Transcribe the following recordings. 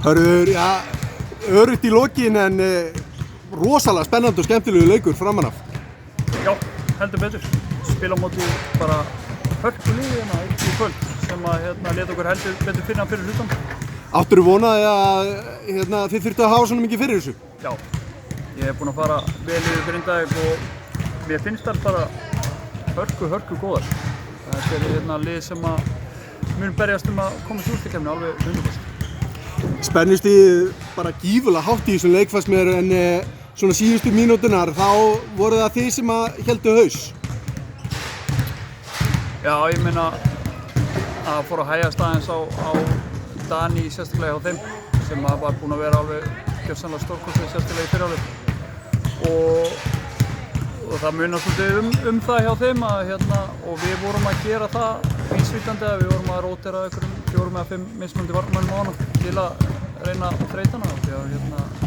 Hörður, já, öruggt í lokin en rosalega spennandi og skemmtilegu leikur framan af. Já, heldur betur. Spila á móti bara hörkuliði hérna í kvöld sem að lét okkur heldur betur finna fyrir hlutan. Áttirðu vonaði að þið þyrftu að hafa svona mikið fyrir þessu? Já, ég hef búinn að fara vel yfir Grindavík og mér finnst það bara hörku góðar. Þetta er lið sem að mun berjast að komast í úrslitakeppni alveg 100%. Spennustigið bara gífurlega hátt í þessum leik fannst mér en svona síðustu mínúturnar þá voru það þið sem að héldu haus. Já, ég meina að fór að hægjast aðeins á Dani sérstaklega hjá þeim sem var búinn að vera alveg gjörsamlega stórkostlegur sérstaklega í fyrri hálfleik og það munar svolítið um það hjá þeim að og við vorum að gera það vísvitandi að við vorum að rótera einhverjum 4 eða 5 mismunandi varnarmönnum á hana til að reyna að þreyta hana því að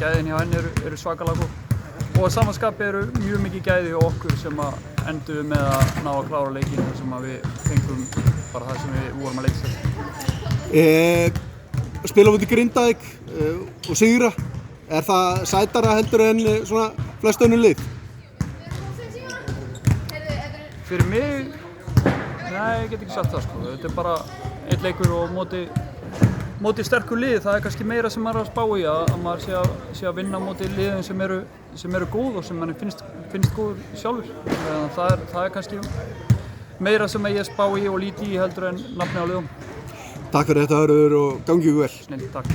gæðin hjá henni eru svakalega góð og að samanskapi eru mjög mikið gæði hjá okkur sem að enduðu með að ná að klára leikinn þar sem að við fengum bara það sem við vorum að leikast. Spila á móti Grindavík og sigra, er það sætara heldur en svona flest önnur lið? Fyrir mig, nei, ég get ekki sagt það sko. Þetta er bara einn leikur og móti sterkur lið. Það er kannski meira sem maður er að spá í að maður sé að vinna móti liðum sem eru góð og sem manni finnst góður sjálfur. Það er kannski meira sem ég spá í og líti í heldur en nafni á liðum. Takk fyrir þetta Hörður og gangi ykkur vel. Snill, takk.